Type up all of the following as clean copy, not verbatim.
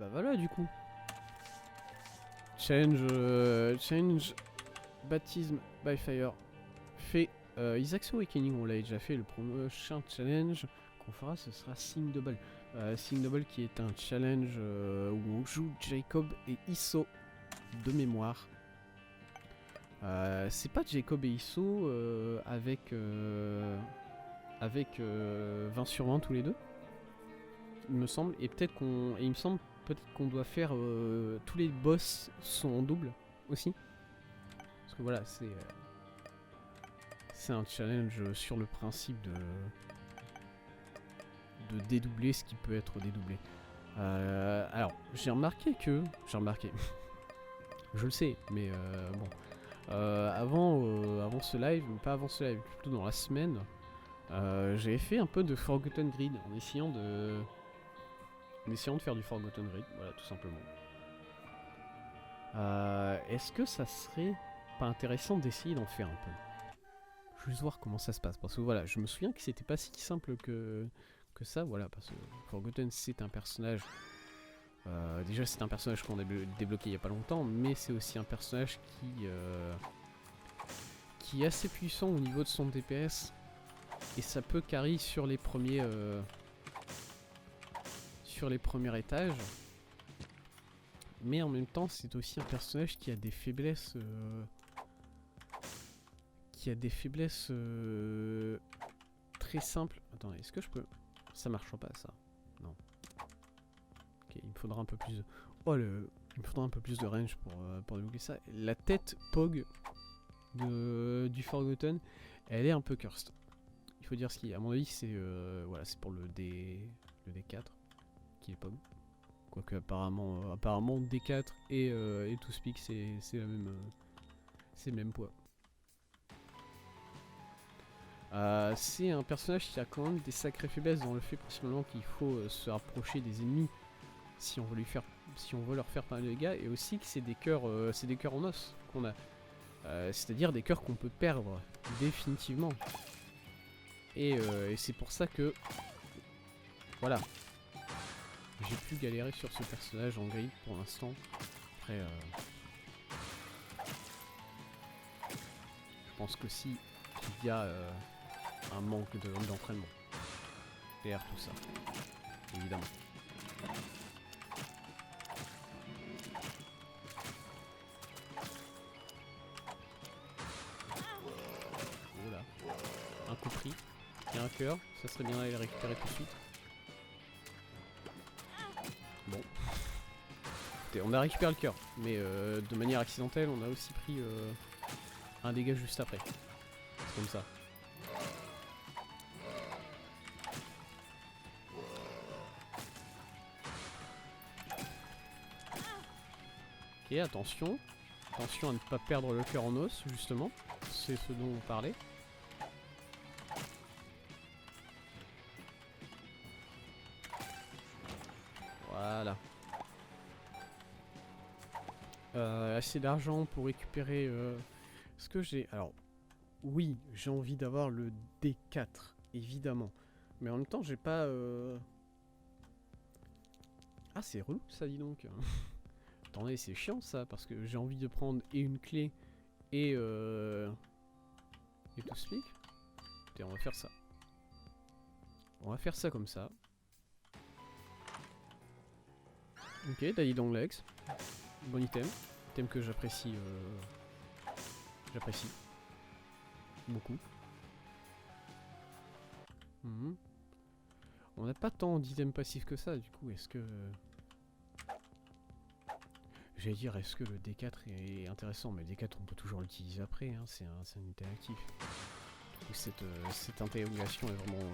bah voilà du coup. Challenge Baptism by Fire. Fait Isaac's Awakening, on l'a déjà fait. Le prochain challenge qu'on fera, ce sera Sing Double. Sing Double qui est un challenge où on joue Jacob et Isso de mémoire. C'est pas Jacob et Isso avec 20 sur 20 tous les deux, il me semble. Et peut-être il me semble peut-être qu'on doit faire tous les boss sont en double aussi. Parce que voilà, c'est un challenge sur le principe de dédoubler ce qui peut être dédoublé. Alors, j'ai remarqué, je le sais, mais bon. Avant ce live, pas avant ce live, plutôt dans la semaine, j'avais fait un peu de Forgotten Grid en essayant de faire du Forgotten Grid, voilà, tout simplement. Est-ce que ça serait pas intéressant d'essayer d'en faire un peu? Juste voir comment ça se passe, parce que voilà, je me souviens que c'était pas si simple que ça, voilà, parce que Forgotten c'est un personnage. Déjà c'est un personnage qu'on a débloqué il y a pas longtemps, mais c'est aussi un personnage qui est assez puissant au niveau de son DPS, et ça peut carry sur les premiers étages. Mais en même temps c'est aussi un personnage qui a des faiblesses très simples. Attends, est-ce que je peux... Ça marche pas ça? Non. Ok, il me faudra un peu plus de... il me faudra un peu plus de range pour débloquer ça. La tête Pog du Forgotten, elle est un peu cursed. Il faut dire ce qui est. À mon avis, c'est voilà, c'est pour le D4 qui est Pog. Quoique apparemment D4 et ToSpeak c'est la même c'est le même poids. C'est un personnage qui a quand même des sacrées faiblesses dans le fait principalement qu'il faut se rapprocher des ennemis si on veut leur faire pas mal de dégâts, et aussi que c'est des cœurs en os qu'on a. C'est-à-dire des cœurs qu'on peut perdre définitivement. Et c'est pour ça que voilà, j'ai pu galérer sur ce personnage en grid pour l'instant. Après, je pense que si il y a un manque d'entraînement derrière tout ça, évidemment. Voilà, un coup pris, et un cœur, ça serait bien d'aller le récupérer tout de suite. Bon, écoutez, on a récupéré le cœur, mais de manière accidentelle, on a aussi pris un dégât juste après. C'est comme ça. Ok, attention. Attention à ne pas perdre le cœur en os, justement. C'est ce dont on parlait. Voilà. Assez d'argent pour récupérer ce que j'ai. Alors, oui, j'ai envie d'avoir le D4, évidemment. Mais en même temps, j'ai pas... Ah, c'est relou ça, dis donc. Attendez, c'est chiant ça, parce que j'ai envie de prendre et une clé et ToSpeak. Écoutez, on va faire ça. On va faire ça comme ça. Ok, Daddy Long Legs. Bon item. Item que j'apprécie. J'apprécie. Beaucoup. On n'a pas tant d'items passifs que ça, du coup, est-ce que... J'allais dire, est-ce que le D4 est intéressant? Mais le D4, on peut toujours l'utiliser après, hein, c'est un item actif. Du coup, cette interrogation est vraiment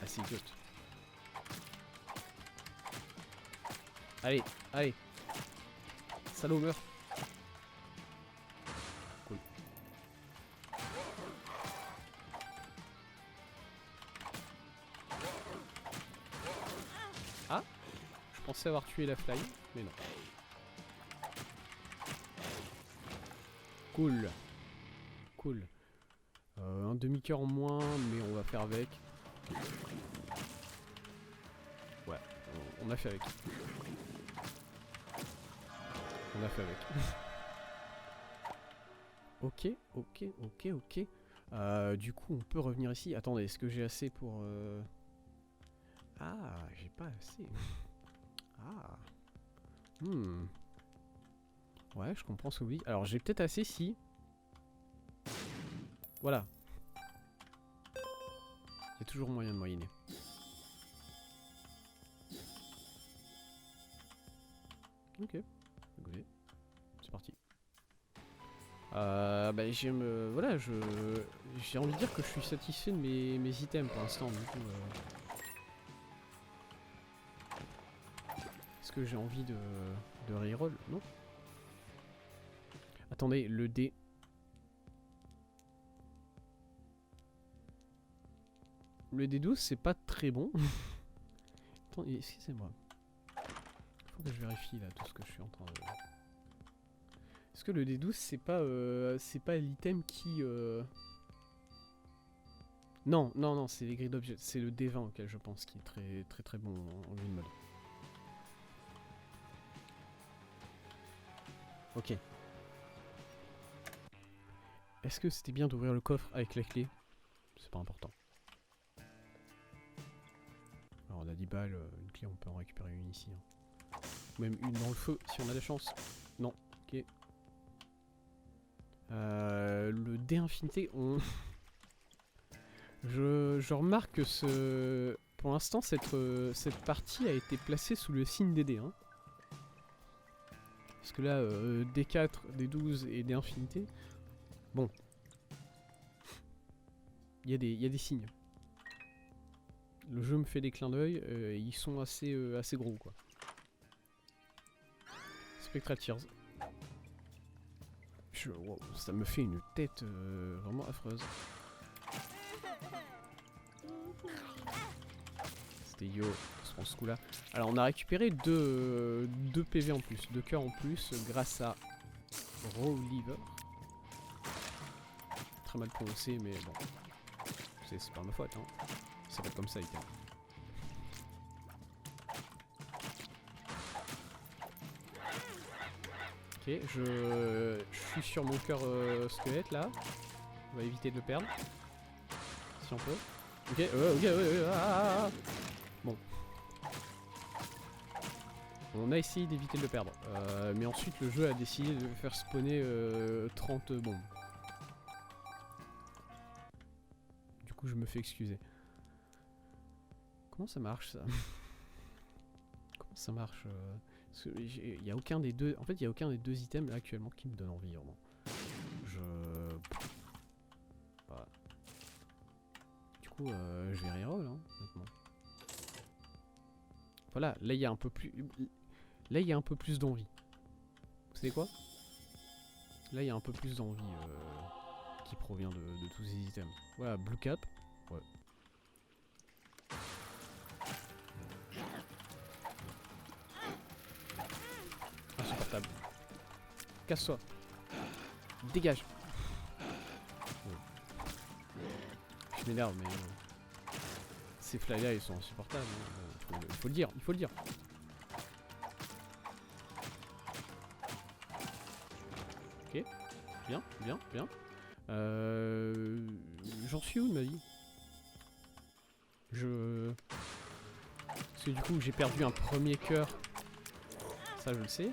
assez idiote. Allez, allez. Salaud, meurs. Cool. Ah, je pensais avoir tué la fly, mais non. Cool. Cool. Un demi-cœur en moins, mais on va faire avec. Ouais, on a fait avec. On a fait avec. Ok, ok, ok, ok. Du coup, on peut revenir ici. Attendez, est-ce que j'ai assez pour... Ah, j'ai pas assez. Ah. Ouais, je comprends ce que vous dites. Alors, j'ai peut-être assez si... Voilà. Il y a toujours moyen de moyenner. Ok. Écoutez, c'est parti. Bah, voilà, j'ai envie de dire que je suis satisfait de mes items pour l'instant. Du coup, est-ce que j'ai envie de reroll? Non. Attendez, le dé. Le D12 c'est pas très bon. Attendez, excusez-moi. Faut que je vérifie là tout ce que je suis en train de... Est-ce que le D12 c'est pas l'item qui... Non, non, non, c'est les grilles d'objets. C'est le D20 auquel je pense qui est très très très bon en game mode. Ok. Est-ce que c'était bien d'ouvrir le coffre avec la clé? C'est pas important. Alors on a 10 balles, une clé on peut en récupérer une ici. Hein. Ou même une dans le feu si on a de la chance. Non, ok. Le dé infinité, on... je remarque que pour l'instant cette partie a été placée sous le signe des dés. Hein. Parce que là, D4, D12 et D infinité, bon, il y a des signes. Le jeu me fait des clins d'œil, et ils sont assez gros quoi. Spectral Tears. Wow, ça me fait une tête vraiment affreuse. C'était yo, on se prend ce coup là. Alors on a récupéré 2 PV en plus, 2 cœurs en plus grâce à Rowliver. Très mal prononcé mais bon. C'est pas ma faute hein. Ça va être comme ça item. Ok, je suis sur mon cœur squelette là. On va éviter de le perdre. Si on peut. Ok, ok, bon. On a essayé d'éviter de le perdre. Mais ensuite le jeu a décidé de faire spawner 30 bombes. Du coup je me fais excuser. Comment ça marche ça? Comment ça marche il y a aucun des deux. En fait il y a aucun des deux items là actuellement qui me donne envie vraiment. Voilà. Du coup je vais reroll hein, honnêtement. Voilà, là il y a un peu plus. Là il y a un peu plus d'envie. Vous savez quoi? Là il y a un peu plus d'envie qui provient de tous ces items. Voilà, Blue Cap. Ouais. Insupportable. Casse-toi. Dégage. Ouais. Je m'énerve mais... ces fly là ils sont insupportables. Hein. Il faut le dire, il faut le dire. Ok. Bien, bien, bien. J'en suis où de ma vie? Parce que du coup j'ai perdu un premier cœur. Ça je le sais.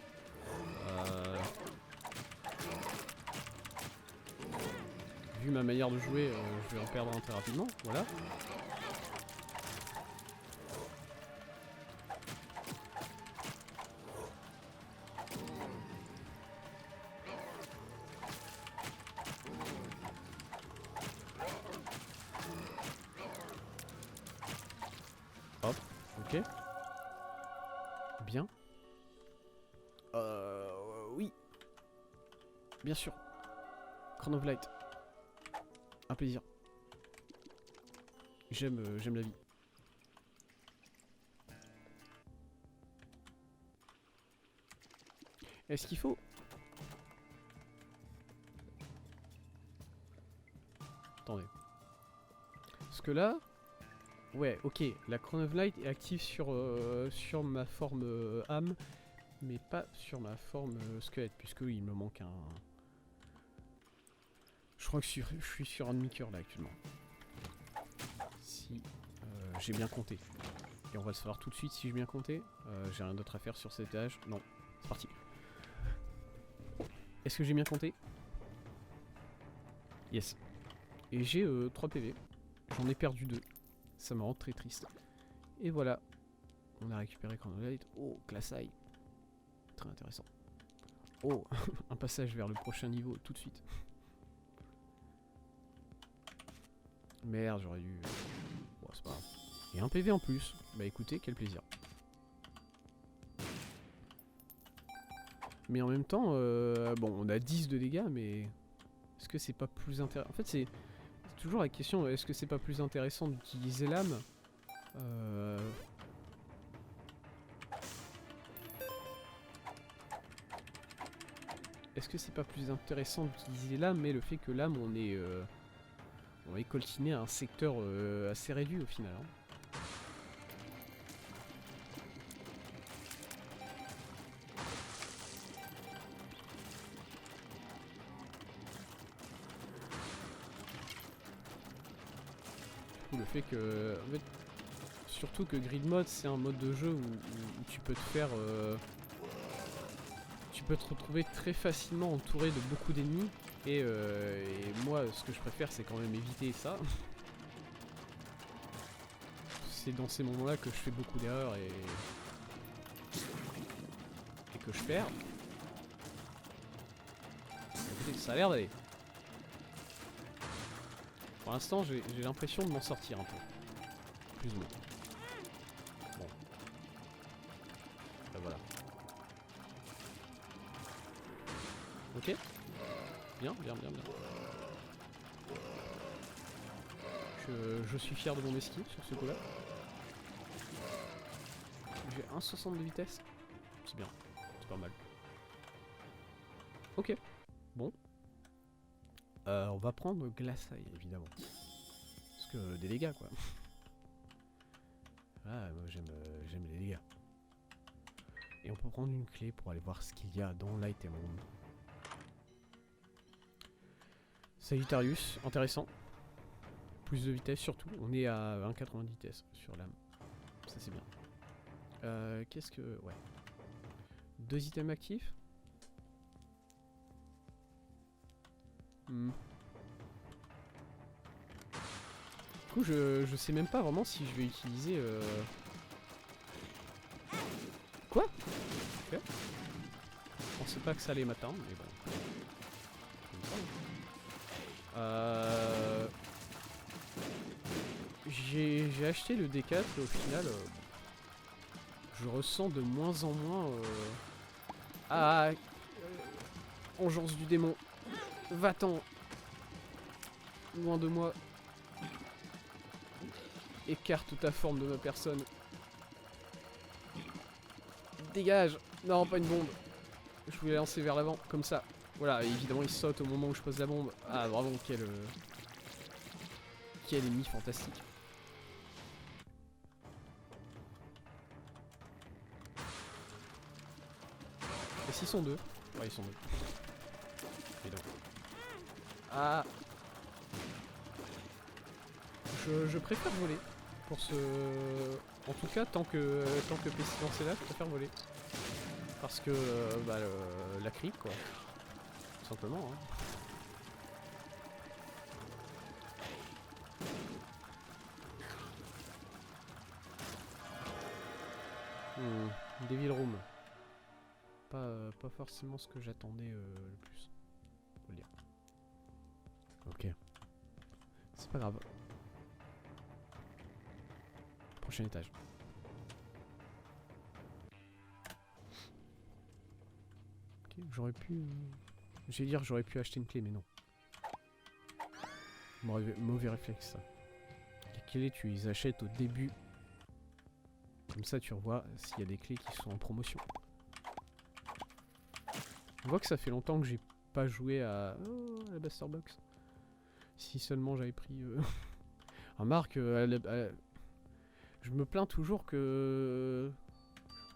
Vu ma manière de jouer, je vais en perdre un très rapidement. Voilà. Hop, ok. Bien. Oui. Bien sûr. Crown of Light. Un plaisir. J'aime la vie. Est-ce qu'il faut... Attendez. Parce que là... Ouais, ok, la Crown of Light est active sur ma forme âme, mais pas sur ma forme squelette, puisque oui, il me manque un... Je crois que je suis sur un demi-cœur là actuellement. Si j'ai bien compté. Et on va le savoir tout de suite si j'ai bien compté. J'ai rien d'autre à faire sur cet étage. Non, c'est parti. Est-ce que j'ai bien compté? Yes. Et j'ai 3 PV. J'en ai perdu 2. Ça me rend très triste. Et voilà. On a récupéré Chronolite. Oh, classe I. Très intéressant. Oh, un passage vers le prochain niveau tout de suite. Merde, j'aurais dû... Bon, c'est pas grave. Et un PV en plus. Bah écoutez, quel plaisir. Mais en même temps, bon, on a 10 de dégâts, mais... Est-ce que c'est pas plus intéressant... En fait, c'est toujours la question, est-ce que c'est pas plus intéressant d'utiliser l'âme Est-ce que c'est pas plus intéressant d'utiliser l'âme, mais le fait que l'âme, on est coltiné à un secteur assez réduit au final. Hein. Le fait que... En fait, surtout que Grid Mode, c'est un mode de jeu où tu peux te faire... tu peux te retrouver très facilement entouré de beaucoup d'ennemis. Et moi, ce que je préfère, c'est quand même éviter ça. C'est dans ces moments-là que je fais beaucoup d'erreurs et que je perds. Écoutez, ça a l'air d'aller. Pour l'instant, j'ai l'impression de m'en sortir un peu. Plus ou moins. Bon. Ben voilà. Ok. Bien, bien, bien, bien. Je suis fier de mon esquive sur ce coup-là. J'ai 1,60 de vitesse. C'est bien. C'est pas mal. Ok. Bon. On va prendre Glaçaille, évidemment. Parce que des dégâts, quoi. Ah, moi j'aime les dégâts. Et on peut prendre une clé pour aller voir ce qu'il y a dans Light Emerald. Sagittarius, intéressant. Plus de vitesse surtout. On est à 1,80 de vitesse sur l'âme. Ça c'est bien. Qu'est-ce que... Ouais. 2 items actifs. Du coup, je sais même pas vraiment si je vais utiliser... Quoi? Ok. Je pensais pas que ça allait m'atteindre, mais bon. J'ai acheté le D4 et au final, je ressens de moins en moins... Ah, engeance du démon. Va-t'en. Loin de moi. Écarte ta forme de ma personne. Dégage. Non, pas une bombe. Je voulais lancer vers l'avant, comme ça. Voilà, et évidemment il saute au moment où je pose la bombe. Ah, bravo, quel ennemi fantastique. Et s'ils sont deux? Ouais, ils sont deux. Et donc. Ah. Je préfère voler. Pour ce... En tout cas, tant que Pestilence est là, je préfère voler. Parce que, bah, la crit, quoi. Tout simplement, hein. Devil Room. Pas forcément ce que j'attendais le plus. Faut le dire. Ok. C'est pas grave. Prochain étage. Ok, j'aurais pu... J'allais dire j'aurais pu acheter une clé, mais non. Mauvais réflexe, ça. Les clés, tu les achètes au début. Comme ça, tu revois s'il y a des clés qui sont en promotion. On voit que ça fait longtemps que j'ai pas joué à... Oh, la Blaster Box. Si seulement j'avais pris... Remarque, Je me plains toujours que...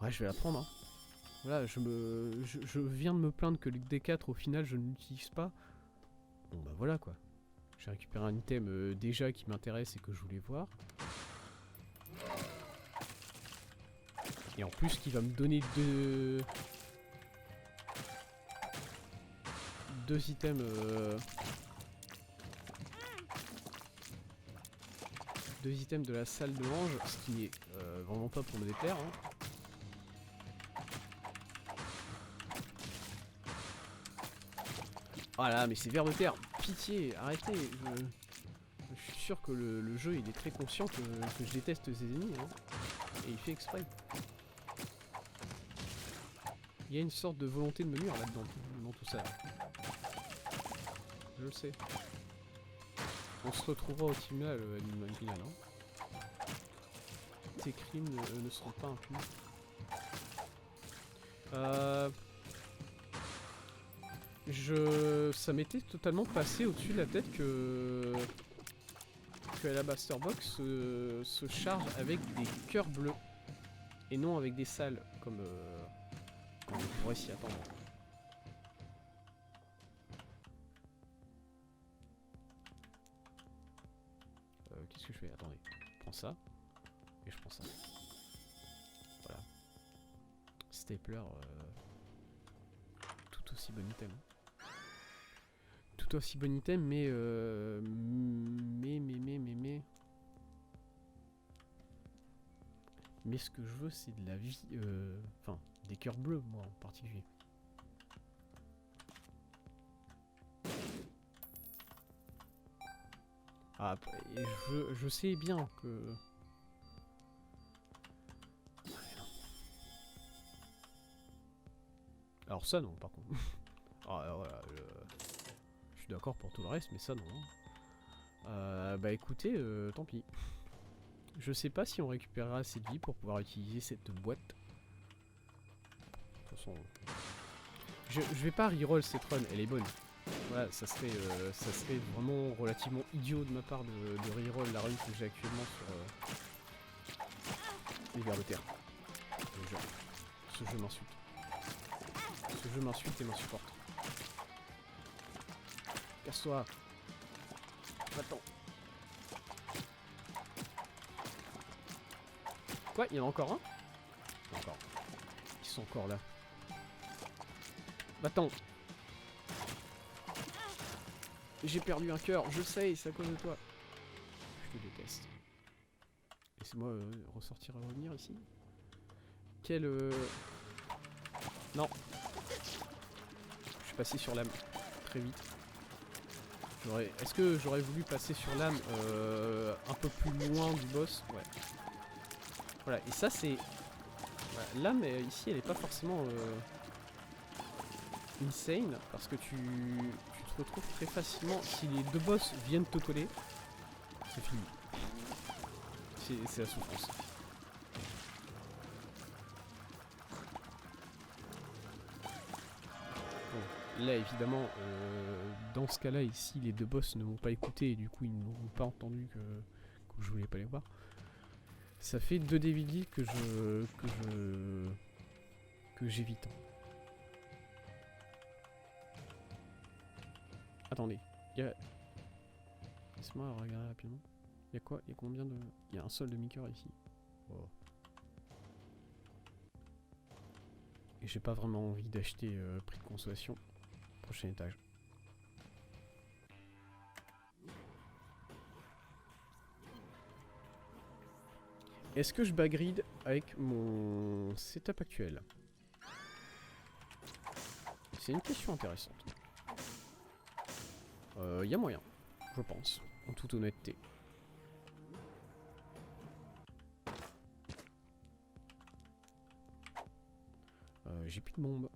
Ouais, je vais la prendre, hein. Voilà, je viens de me plaindre que le D4, au final, je ne l'utilise pas. Bon, bah voilà, quoi. J'ai récupéré un item déjà qui m'intéresse et que je voulais voir. Et en plus, qui va me donner deux items... deux items de la salle de mange, ce qui n'est vraiment pas pour me déplaire, hein. Voilà, mais c'est vers de terre. Pitié, arrêtez. Je suis sûr que le jeu il est très conscient que je déteste ses ennemis, hein. Et il fait exprès. Il y a une sorte de volonté de me nuire là-dedans, dans tout ça. Je le sais. On se retrouvera au tribunal, Animal, hein. Tes crimes ne seront pas impunis. Ça m'était totalement passé au-dessus de la tête que Alabaster Box se charge avec des cœurs bleus et non avec des salles comme on pourrait s'y attendre. Qu'est-ce que je fais? Attendez, je prends ça et je prends ça. Voilà. Stapler, tout aussi bon item. Tout aussi bon item, mais ce que je veux, c'est de la vie, enfin, des cœurs bleus, moi en particulier. Ah, et je sais bien que... Alors ça non, par contre. Ah, voilà, je suis d'accord pour tout le reste, mais ça non. Bah écoutez, tant pis. Je sais pas si on récupérera assez de vie pour pouvoir utiliser cette boîte. De toute façon... Je vais pas reroll cette run, elle est bonne. Voilà, ça serait vraiment relativement idiot de ma part de reroll la run que j'ai actuellement sur les vers de terre. Ce jeu m'insulte. Ce jeu m'insulte et m'insupporte. Casse-toi. Attends. Quoi? Il y en a encore un? Encore. Ils sont encore là. Va-t'en. J'ai perdu un cœur, je sais, c'est à cause de toi. Je te déteste. Laissez-moi ressortir et revenir ici. Quel... Non. Je suis passé sur l'âme. Très vite. Est-ce que j'aurais voulu passer sur l'âme un peu plus loin du boss? Ouais. Voilà, et ça c'est... Voilà, l'âme ici elle est pas forcément insane, parce que tu te retrouves très facilement, si les deux boss viennent te coller, c'est fini. C'est la souffrance. Bon, là évidemment, dans ce cas-là ici, les deux boss ne m'ont pas écouté et du coup ils n'ont pas entendu que je voulais pas les voir. Ça fait 2 DVD que j'évite. Attendez, il y a... Laisse-moi regarder rapidement. Il y a quoi? Il y a combien de... Il y a un seul demi-cœur ici. Oh. Et j'ai pas vraiment envie d'acheter prix de consolation. Prochain étage. Est-ce que je backgrid avec mon setup actuel? C'est une question intéressante. Y a moyen, je pense, en toute honnêteté. J'ai plus de bombe.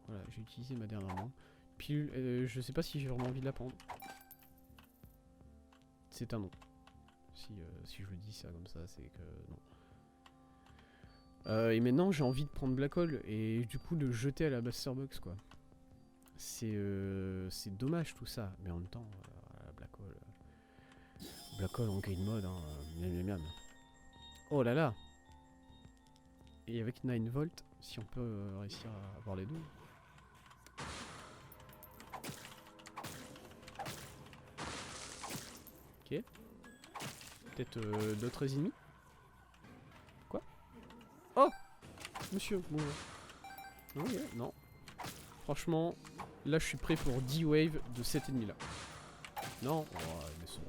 Voilà, j'ai utilisé ma dernière bombe. Pilule, je sais pas si j'ai vraiment envie de la prendre. C'est un non. Si je le dis ça comme ça, c'est que non. Et maintenant j'ai envie de prendre Black Hole et du coup de le jeter à la Blaster Box quoi. C'est dommage tout ça, mais en même temps, Black Hole en game mode, hein, miam miam miam. Oh là là. Et avec 9 volts, si on peut réussir à avoir les deux. Ok. Peut-être d'autres ennemis. Quoi? Oh! Monsieur, bon. Ok, non. Franchement, là je suis prêt pour 10 waves de cet ennemi là. Non? Oh, mais son.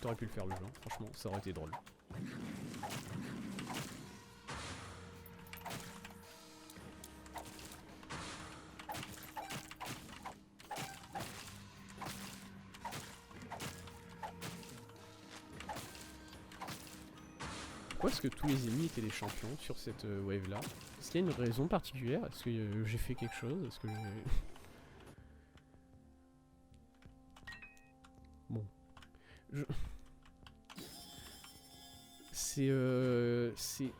T'aurais pu le faire le jeu, franchement, ça aurait été drôle. Pourquoi est-ce que tous les ennemis étaient des champions sur cette wave là? Est-ce qu'il y a une raison particulière? Est-ce que j'ai fait quelque chose? Est-ce que j'ai... Bon. C'est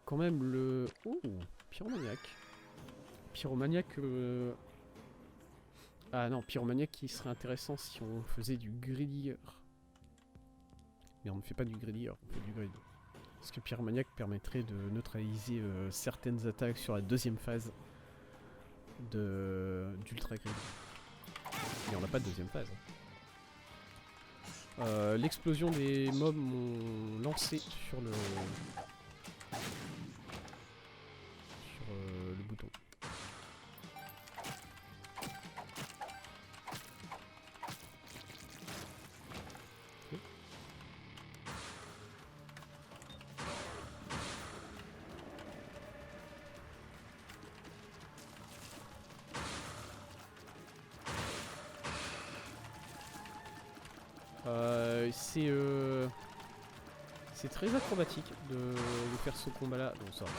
quand même le... Oh, pyromaniaque. Pyromaniaque... Ah non, pyromaniaque qui serait intéressant si on faisait du greedier. Mais on ne fait pas du greedier, on fait du greed. Parce que pyromaniaque permettrait de neutraliser certaines attaques sur la deuxième phase d'ultra greed. Mais on n'a pas de deuxième phase. L'explosion des mobs m'ont lancé sur le bouton. Okay. C'est très acrobatique de faire ce combat là. Bon, ça va.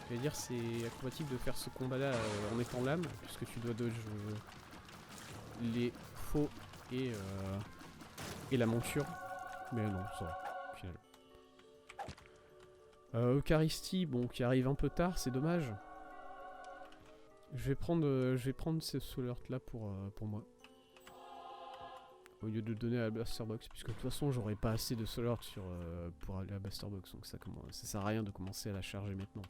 Je vais dire, c'est acrobatique de faire ce combat là en étant lame, puisque tu dois dodge les faux et la monture. Mais non, ça va, au final. Eucharistie, bon, qui arrive un peu tard, c'est dommage. Je vais prendre ce soul alert là pour moi. Au lieu de le donner à la Blaster Box, puisque de toute façon j'aurai pas assez de soul alert pour aller à la Blaster Box, donc ça sert à rien de commencer à la charger maintenant.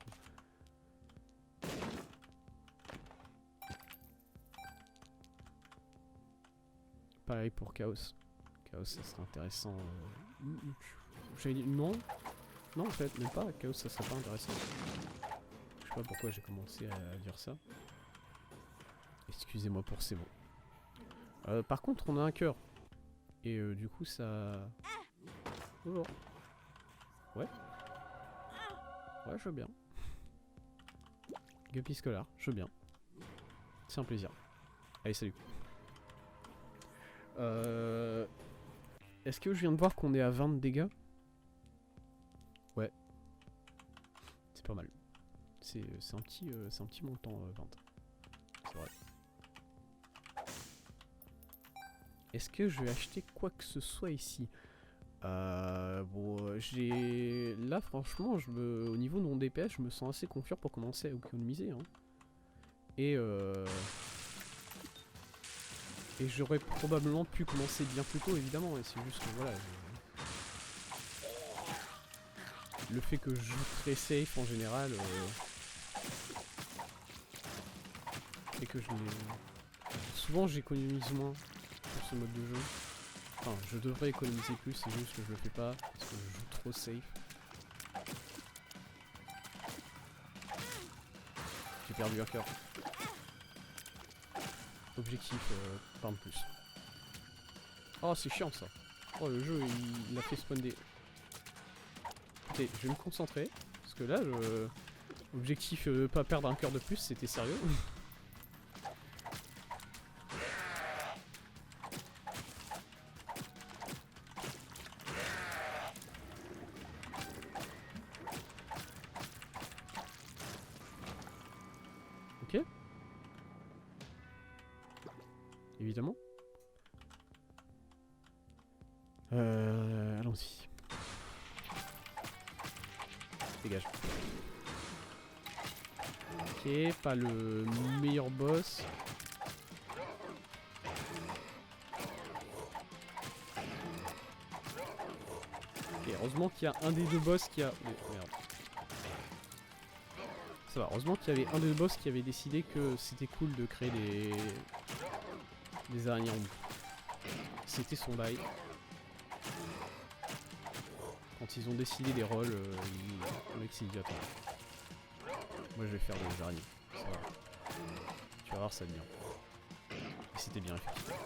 Pareil pour Chaos. Chaos, ça serait intéressant. J'allais dire non. Non, en fait, même pas. Chaos, ça serait pas intéressant. Je sais pas pourquoi j'ai commencé à dire ça. Excusez-moi pour ces mots. Par contre, on a un cœur. Et du coup, ça... Bonjour. Ouais. Ouais, je veux bien. Guppy Scholar, je veux bien. C'est un plaisir. Allez, salut. Est-ce que je viens de voir qu'on est à 20 de dégâts? Ouais. C'est pas mal. C'est un petit montant, 20. C'est vrai. Est-ce que je vais acheter quoi que ce soit ici? Bon, j'ai... Là, franchement, au niveau de mon DPS, je me sens assez confiant pour commencer à économiser. Hein. Et j'aurais probablement pu commencer bien plus tôt, évidemment. Et c'est juste que, voilà... Le fait que je joue très safe, en général... et que souvent, j'économise moins pour ce mode de jeu. Enfin, je devrais économiser plus, c'est juste que je le fais pas, parce que je joue trop safe. J'ai perdu un cœur. Objectif, pas de plus. Oh, c'est chiant ça. Oh, le jeu, il a fait spawn des... Écoutez, je vais me concentrer, parce que là, objectif, pas perdre un cœur de plus, c'était sérieux. Ok. Évidemment. Allons-y. Dégage. Ok, pas le meilleur boss. Ok, heureusement qu'il y a un des deux boss qui a... Oh, merde. Ça va, heureusement qu'il y avait un des deux boss qui avait décidé que c'était cool de créer des araignées en bout. C'était son bail. Quand ils ont décidé des rôles, le mec s'est dit attends. Moi je vais faire des araignées. Ça va. Tu vas voir, ça va bien. Et c'était bien effectivement.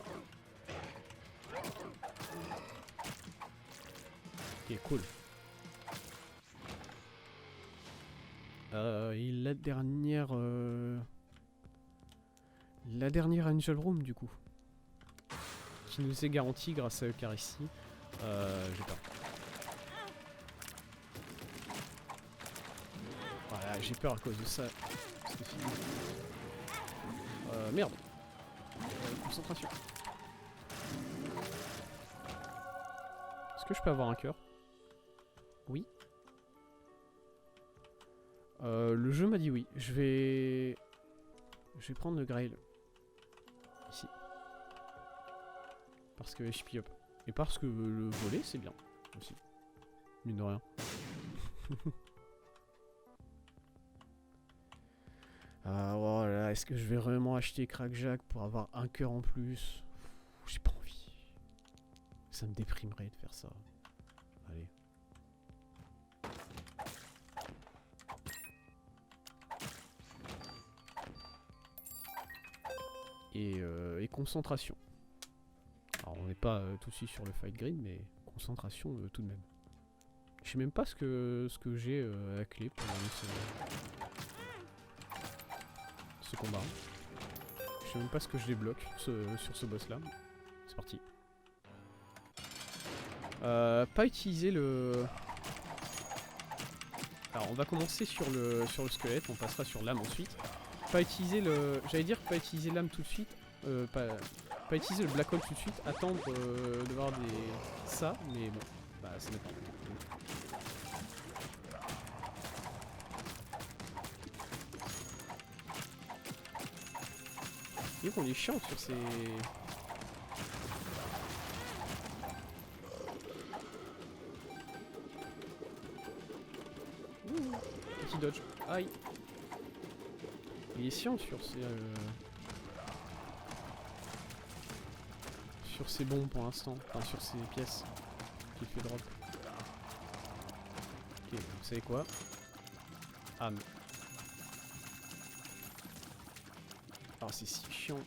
Ok, cool. Et la dernière Angel Room du coup. Qui nous est garantie grâce à Eucharistie. J'ai peur. Voilà, j'ai peur à cause de ça. Merde. Concentration. Est-ce que je peux avoir un cœur? Oui. Le jeu m'a dit oui. Je vais prendre le Grail. Ici. Parce que HP up. Et parce que le volet c'est bien aussi. Mine de rien. Ah voilà, est-ce que je vais vraiment acheter Crackjack pour avoir un cœur en plus? J'ai pas envie. Ça me déprimerait de faire ça. Allez. Et concentration. Alors on n'est pas tout de suite sur le fight grid, mais concentration tout de même. Je sais même pas ce que j'ai à la clé pour gagner ce combat. Je sais même pas ce que je débloque sur ce boss là. C'est parti. Pas utiliser le... Alors on va commencer sur le squelette, on passera sur l'âme ensuite. Pas utiliser le... J'allais dire pas utiliser l'âme tout de suite. Pas utiliser le black hole tout de suite. Attendre de voir ça, mais bon. Bah ça dépend. Et on est chiant sur ces... Ouh, petit dodge. Aïe. Il est chiant sur ces bombes pour l'instant. Enfin sur ces pièces qu'il fait drop. Ok, vous savez quoi? Ah mais... Ah c'est si chiant.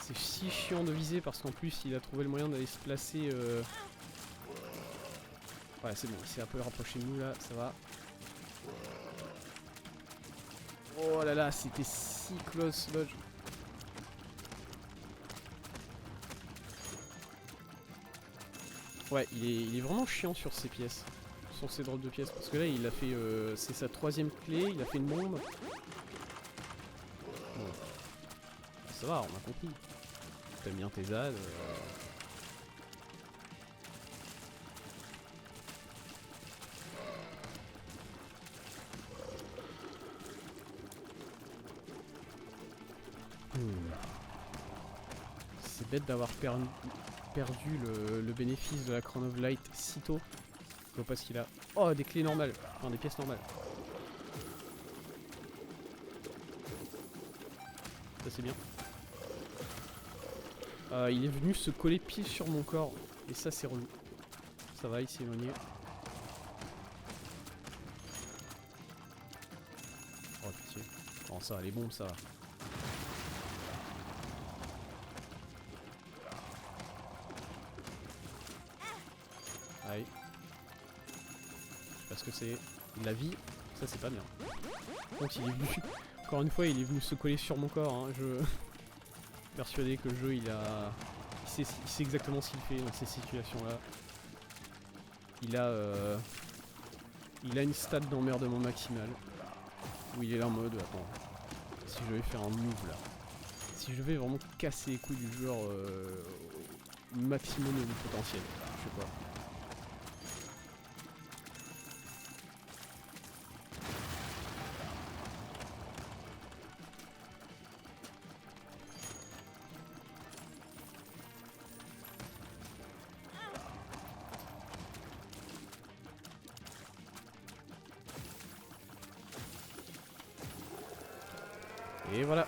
C'est si chiant de viser parce qu'en plus il a trouvé le moyen d'aller se placer... Voilà c'est bon, il s'est un peu rapproché de nous là, ça va. Oh là là, c'était si close dodge. Ouais, il est vraiment chiant sur ces pièces. Sur ces drops de pièces. Parce que là, il a fait... c'est sa troisième clé, il a fait une bombe. Bon. Ça va, on a compris. T'aimes bien tes ZAD. C'est bête d'avoir perdu le bénéfice de la Crown of Light si tôt. Je vois pas ce qu'il a. Oh, des clés normales. Enfin, des pièces normales. Ça, c'est bien. Il est venu se coller pile sur mon corps. Et ça, c'est relou. Ça va, il s'est éloigné. Oh, pitié. Oh, ça va, les bombes, ça va. Aïe. Je sais pas ce que c'est. La vie, ça c'est pas bien. Donc il est venu, encore une fois il est venu se coller sur mon corps, hein. Je suis persuadé que le jeu il sait exactement ce qu'il fait dans ces situations là. Il a une stat d'emmerdement maximale. Où il est là en mode, attends, si je vais faire un move là. Si je vais vraiment casser les couilles du joueur au maximum de mon potentiel. Je sais pas. Et voilà.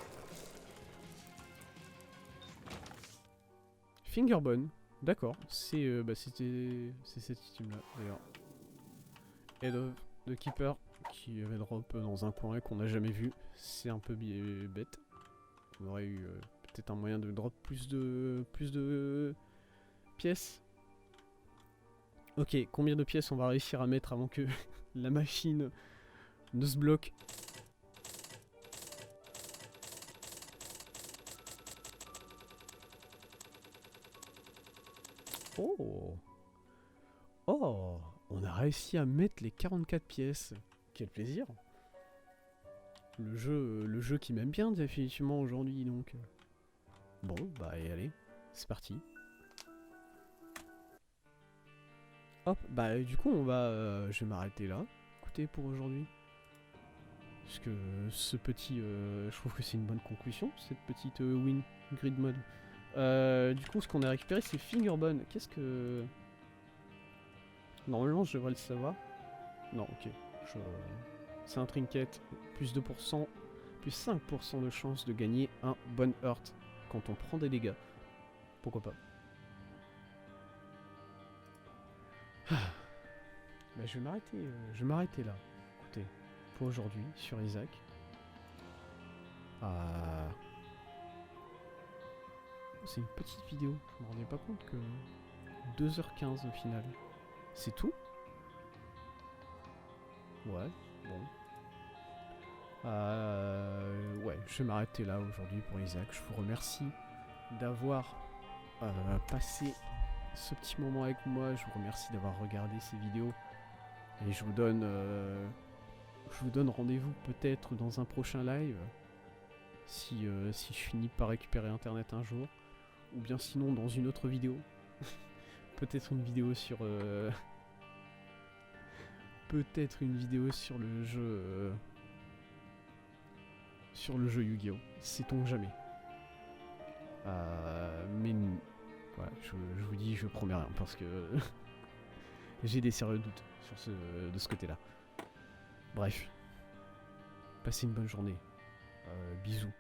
Fingerbone. D'accord. C'est c'est cette team là d'ailleurs. Head of the Keeper qui avait drop dans un coin qu'on n'a jamais vu. C'est un peu bête. On aurait eu peut-être un moyen de drop plus de pièces. Ok, combien de pièces on va réussir à mettre avant que la machine ne se bloque? Oh! Oh! On a réussi à mettre les 44 pièces. Quel plaisir! Le jeu qui m'aime bien définitivement aujourd'hui donc. Bon, bah et allez, c'est parti. Hop, bah du coup on va, je vais m'arrêter là. Écoutez pour aujourd'hui. Parce que ce petit, je trouve que c'est une bonne conclusion, cette petite win grid mode. Du coup ce qu'on a récupéré c'est Fingerbone. Qu'est-ce que... Normalement je devrais le savoir. Non, ok. C'est un trinket, plus 2%, plus 5% de chance de gagner un bon hurt quand on prend des dégâts. Pourquoi pas. Bah, je vais m'arrêter là. Écoutez, pour aujourd'hui sur Isaac. C'est une petite vidéo, je me rendais pas compte que 2h15 au final. C'est tout? Ouais, bon. Ouais, je vais m'arrêter là aujourd'hui pour Isaac. Je vous remercie d'avoir passé ce petit moment avec moi. Je vous remercie d'avoir regardé ces vidéos. Et je vous donne rendez-vous peut-être dans un prochain live. Si je finis par récupérer internet un jour. Ou bien sinon dans une autre vidéo. Peut-être une vidéo sur... peut-être une vidéo sur le jeu... sur le jeu Yu-Gi-Oh! Sait-on jamais. Mais... Voilà, je vous dis, je promets rien parce que... j'ai des sérieux doutes sur de ce côté-là. Bref. Passez une bonne journée. Bisous.